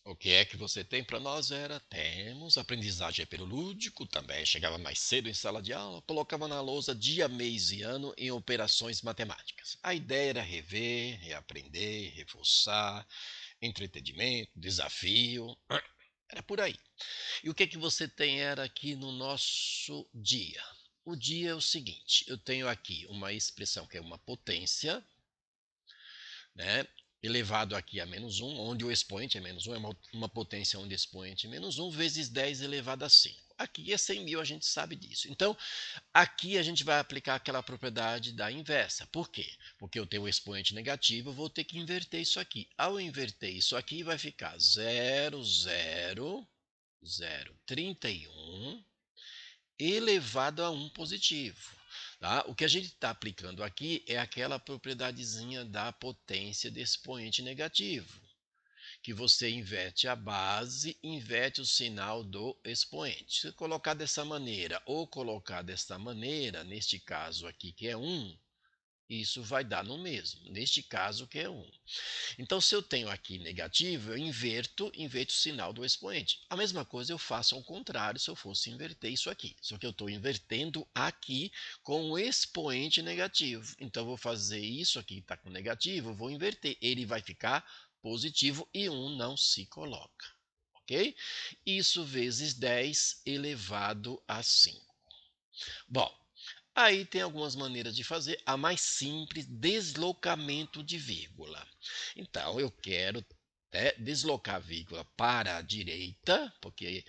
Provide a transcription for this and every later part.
O que é que você tem para nós era, temos aprendizagem pelo lúdico, também chegava mais cedo em sala de aula, colocava na lousa dia, mês e ano em operações matemáticas. A ideia era rever, reaprender, reforçar, entretenimento, desafio, era por aí. E o que é que você tem era aqui no nosso dia? O dia é o seguinte, eu tenho aqui uma expressão que é uma potência, né, elevado aqui a menos um, onde o expoente é menos um, é uma potência onde o expoente é menos um, vezes 10 elevado a 5. Aqui é 100 mil, a gente sabe disso. Então, aqui a gente vai aplicar aquela propriedade da inversa. Por quê? Porque eu tenho o expoente negativo, eu vou ter que inverter isso aqui. Ao inverter isso aqui, vai ficar 0,031 elevado a 1 positivo. Tá? O que a gente está aplicando aqui é aquela propriedadezinha da potência de expoente negativo, que você inverte a base, inverte o sinal do expoente. Se colocar dessa maneira ou colocar desta maneira, neste caso aqui que é 1, isso vai dar no mesmo, neste caso que é 1. Então, se eu tenho aqui negativo, eu inverto o sinal do expoente. A mesma coisa eu faço ao contrário se eu fosse inverter isso aqui. Só que eu estou invertendo aqui com o expoente negativo. Então, eu vou fazer isso aqui, está com negativo, eu vou inverter. Ele vai ficar positivo e 1 não se coloca. Ok? Isso vezes 10 elevado a 5. Bom, aí tem algumas maneiras de fazer. A mais simples, deslocamento de vírgula. Então, eu quero deslocar a vírgula para a direita, porque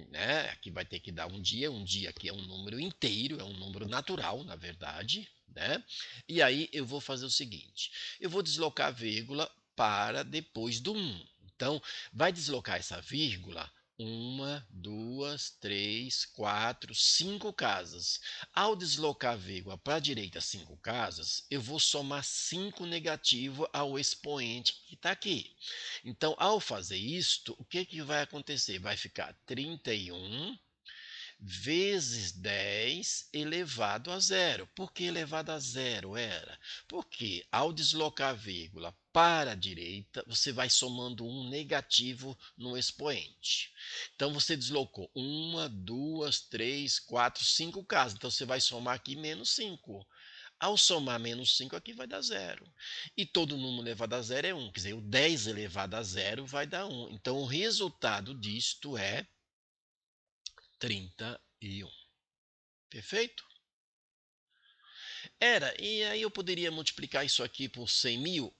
né, aqui vai ter que dar um dia aqui é um número inteiro, é um número natural, na verdade. Né? E aí eu vou fazer o seguinte, eu vou deslocar a vírgula para depois do 1. Então, vai deslocar essa vírgula uma, duas, três, quatro, 5 casas. Ao deslocar a vírgula para a direita 5 casas, eu vou somar 5 negativo ao expoente que está aqui. Então, ao fazer isto, o que, que vai acontecer? Vai ficar 31 vezes 10 elevado a zero. Por que elevado a zero era? Porque ao deslocar a vírgula para a direita, você vai somando um negativo no expoente. Então, você deslocou uma, duas, três, quatro, 5 casas. Então, você vai somar aqui menos 5. Ao somar menos 5, aqui vai dar zero. E todo número elevado a zero é 1. Quer dizer, o 10 elevado a zero vai dar 1. Então, o resultado disto é 31. Perfeito? E aí eu poderia multiplicar isso aqui por 100 mil?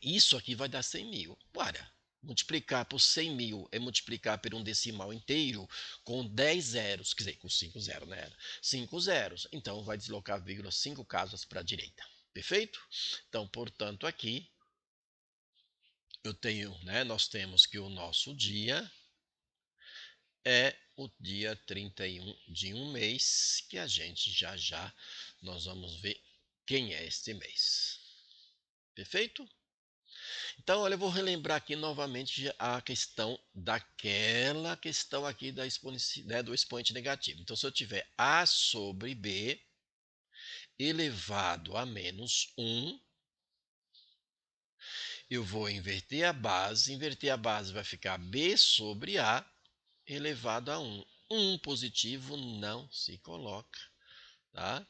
Isso aqui vai dar 100 mil. Ora, multiplicar por 100 mil é multiplicar por um decimal inteiro com 10 zeros, quer dizer, com 5 zeros, né? 5 zeros. Então, vai deslocar a vírgula 5 casas para a direita. Perfeito? Então, portanto, aqui nós temos que o nosso dia é o dia 31 de um mês, que a gente já nós vamos ver quem é este mês. Perfeito? Então, olha, eu vou relembrar aqui novamente a questão daquela questão aqui do expoente negativo. Então, se eu tiver A sobre B elevado a menos 1, eu vou inverter a base vai ficar B sobre A elevado a 1. 1 positivo não se coloca. Tá?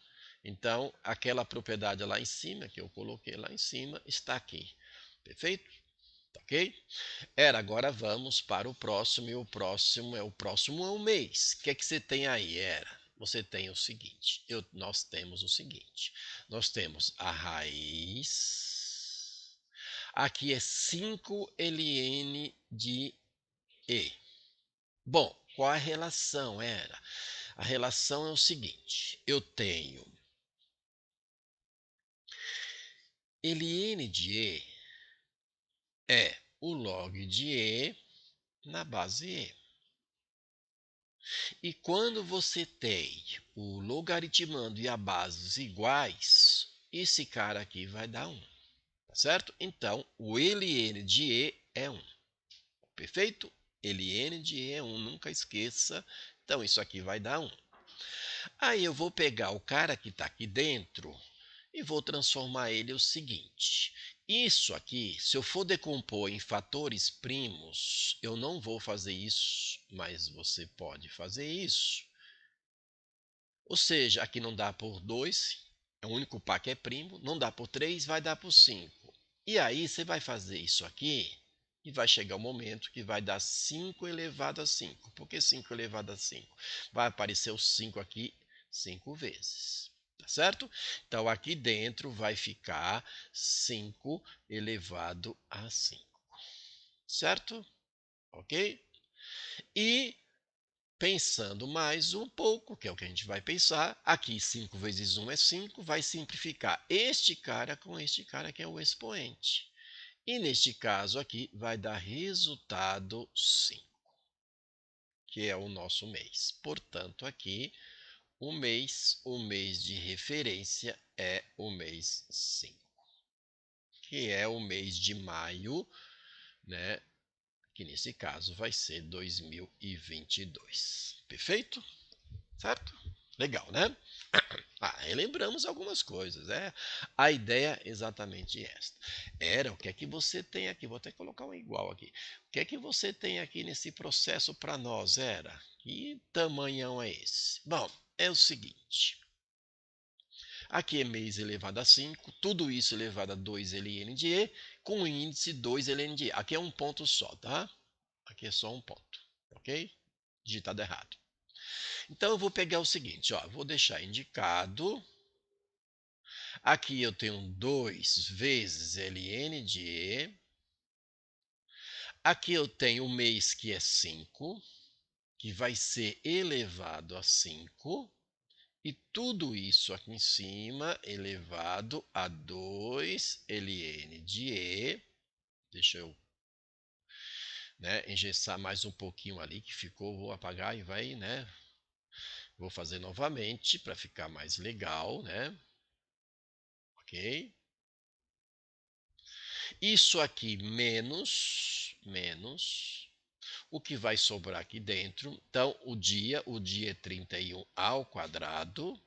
Então, aquela propriedade lá em cima, que eu coloquei lá em cima, está aqui. Perfeito? Tá ok? Agora vamos para o próximo, e o próximo é um mês. O que é que você tem aí? Você tem o seguinte, nós temos o seguinte, nós temos a raiz, aqui é 5 ln de E. Bom, qual a relação? A relação é o seguinte, eu tenho ln de E é o log de E na base E. E quando você tem o logaritmando e a bases iguais, esse cara aqui vai dar 1. Tá certo? Então, o ln de E é 1. Perfeito? ln de E é 1, nunca esqueça. Então, isso aqui vai dar 1. Aí eu vou pegar o cara que está aqui dentro e vou transformar ele o seguinte. Isso aqui, se eu for decompor em fatores primos, eu não vou fazer isso, mas você pode fazer isso. Ou seja, aqui não dá por 2, é o único par que é primo, não dá por 3, vai dar por 5. E aí você vai fazer isso aqui e vai chegar o momento que vai dar 5 elevado a 5. Por que 5 elevado a 5? Vai aparecer o 5 aqui 5 vezes. Tá certo? Então aqui dentro vai ficar 5 elevado a 5. Certo? Ok? E pensando mais um pouco, que é o que a gente vai pensar, aqui 5 vezes 1 é 5, vai simplificar este cara com este cara que é o expoente. E neste caso aqui vai dar resultado 5, que é o nosso mês. Portanto, aqui o mês de referência é o mês 5, que é o mês de maio, né? Que nesse caso vai ser 2022. Perfeito? Certo? Legal, né? Relembramos algumas coisas. A ideia é exatamente esta. Era o que é que você tem aqui? Vou até colocar um igual aqui. O que é que você tem aqui nesse processo para nós? Que tamanhão é esse? Bom, é o seguinte. Aqui é mês elevado a 5, tudo isso elevado a 2 ln de E, com o índice 2 ln de E. Aqui é um ponto só, tá? Aqui é só um ponto, ok? Digitado errado. Então eu vou pegar o seguinte, ó, vou deixar indicado. Aqui eu tenho 2 vezes ln de E. Aqui eu tenho o mês que é 5, que vai ser elevado a 5. E tudo isso aqui em cima elevado a 2 ln de E. Deixa eu, engessar mais um pouquinho ali que ficou. Vou apagar e vai, Vou fazer novamente para ficar mais legal, né? Ok? Isso aqui menos o que vai sobrar aqui dentro. Então, o dia é 31 ao quadrado,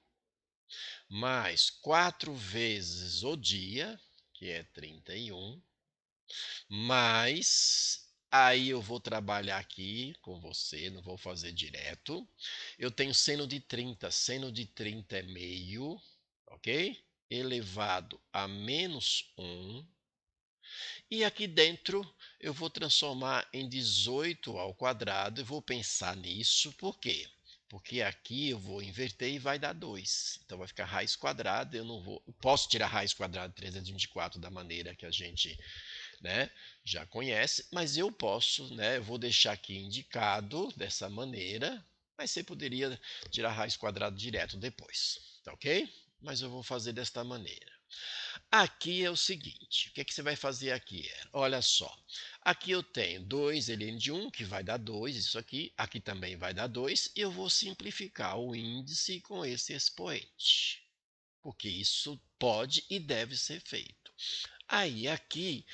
mais 4 vezes o dia, que é 31, mais, aí eu vou trabalhar aqui com você, não vou fazer direto. Eu tenho seno de 30 é meio, ok? Elevado a menos 1. E aqui dentro eu vou transformar em 18 ao quadrado. Eu vou pensar nisso, por quê? Porque aqui eu vou inverter e vai dar 2. Então vai ficar raiz quadrada, eu não vou... Posso tirar raiz quadrada de 324 da maneira que a gente, já conhece, mas eu posso, eu vou deixar aqui indicado dessa maneira, mas você poderia tirar raiz quadrada direto depois, tá ok? Mas eu vou fazer desta maneira. Aqui é o seguinte, o que é que você vai fazer aqui? Olha só, aqui eu tenho 2 ln de 1, que vai dar 2, isso aqui também vai dar 2, e eu vou simplificar o índice com esse expoente, porque isso pode e deve ser feito. Aí aqui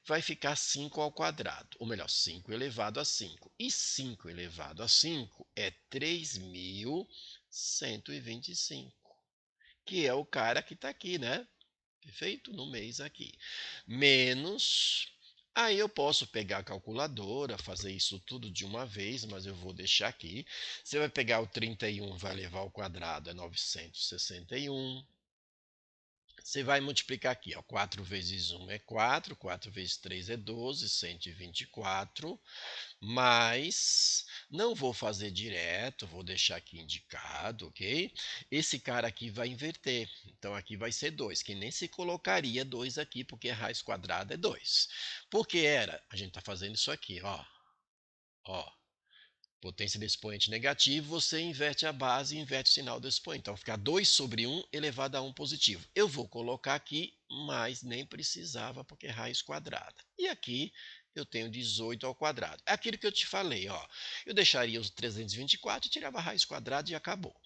vai ficar 5 ao quadrado, ou melhor, 5 elevado a 5. E 5 elevado a 5 é 3.125, que é o cara que está aqui, né? Perfeito? No mês aqui. Menos. Aí eu posso pegar a calculadora, fazer isso tudo de uma vez, mas eu vou deixar aqui. Você vai pegar o 31, vai levar ao quadrado, é 961. Você vai multiplicar aqui, ó, 4 vezes 1 é 4, 4 vezes 3 é 12, 124, mas não vou fazer direto, vou deixar aqui indicado, ok? Esse cara aqui vai inverter, então aqui vai ser 2, que nem se colocaria 2 aqui, porque a raiz quadrada é 2. Porque a gente está fazendo isso aqui, ó, potência do expoente negativo, você inverte a base e inverte o sinal do expoente. Então, vai ficar 2 sobre 1 elevado a 1 positivo. Eu vou colocar aqui, mas nem precisava, porque é raiz quadrada. E aqui eu tenho 18 ao quadrado. É aquilo que eu te falei, ó. Eu deixaria os 324 e tirava a raiz quadrada e acabou.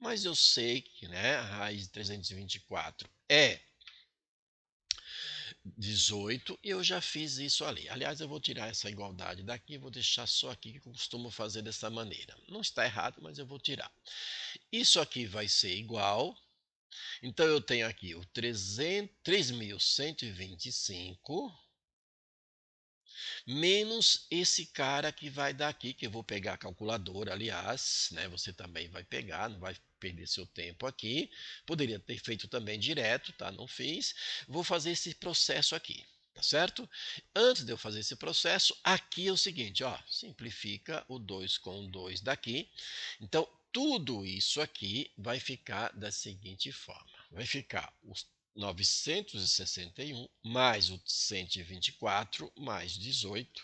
Mas eu sei que, a raiz de 324 é 18 e eu já fiz isso ali. Aliás, eu vou tirar essa igualdade daqui, vou deixar só aqui que eu costumo fazer dessa maneira. Não está errado, mas eu vou tirar. Isso aqui vai ser igual Então eu tenho aqui o 3.125 menos esse cara que vai dar aqui, que eu vou pegar a calculadora, aliás, né? Você também vai pegar, não vai perder seu tempo aqui. Poderia ter feito também direto, tá? Não fiz. Vou fazer esse processo aqui, tá certo? Antes de eu fazer esse processo, aqui é o seguinte, ó, simplifica o 2 com o 2 daqui. Então, tudo isso aqui vai ficar da seguinte forma. Vai ficar os 961 mais o 124 mais 18,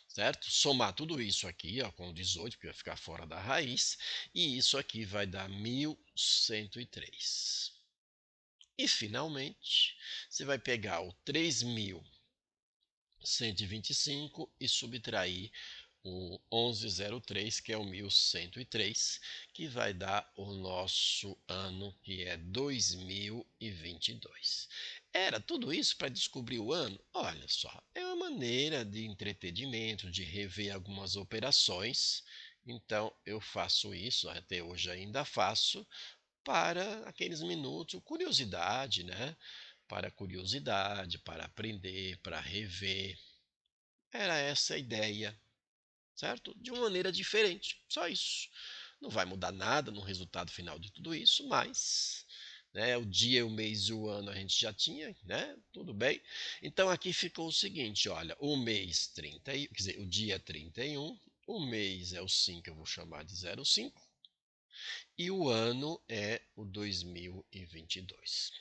certo? Somar tudo isso aqui, ó, com 18, porque vai ficar fora da raiz, e isso aqui vai dar 1.103. E finalmente, você vai pegar o 3.125 e subtrair o 1103, que é o 1103, que vai dar o nosso ano, que é 2022. Era tudo isso para descobrir o ano? Olha só, é uma maneira de entretenimento, de rever algumas operações. Então eu faço isso, até hoje ainda faço, para aqueles minutos, curiosidade, né? Para curiosidade, para aprender, para rever. Era essa a ideia, certo? De uma maneira diferente, só isso. Não vai mudar nada no resultado final de tudo isso, mas, né, o dia, o mês e o ano a gente já tinha, né? Tudo bem. Então aqui ficou o seguinte, olha, o mês 30, quer dizer, o dia 31, o mês é o 5, eu vou chamar de 05, e o ano é o 2022.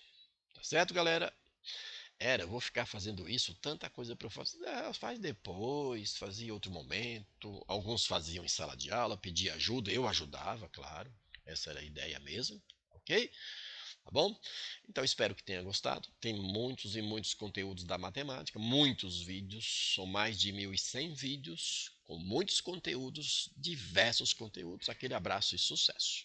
Tá certo, galera? Eu vou ficar fazendo isso, tanta coisa para eu fazer. Faz depois, fazia em outro momento. Alguns faziam em sala de aula, pedia ajuda, eu ajudava, claro. Essa era a ideia mesmo, ok? Tá bom? Então espero que tenha gostado. Tem muitos e muitos conteúdos da matemática, muitos vídeos, são mais de 1.100 vídeos, com muitos conteúdos, diversos conteúdos. Aquele abraço e sucesso!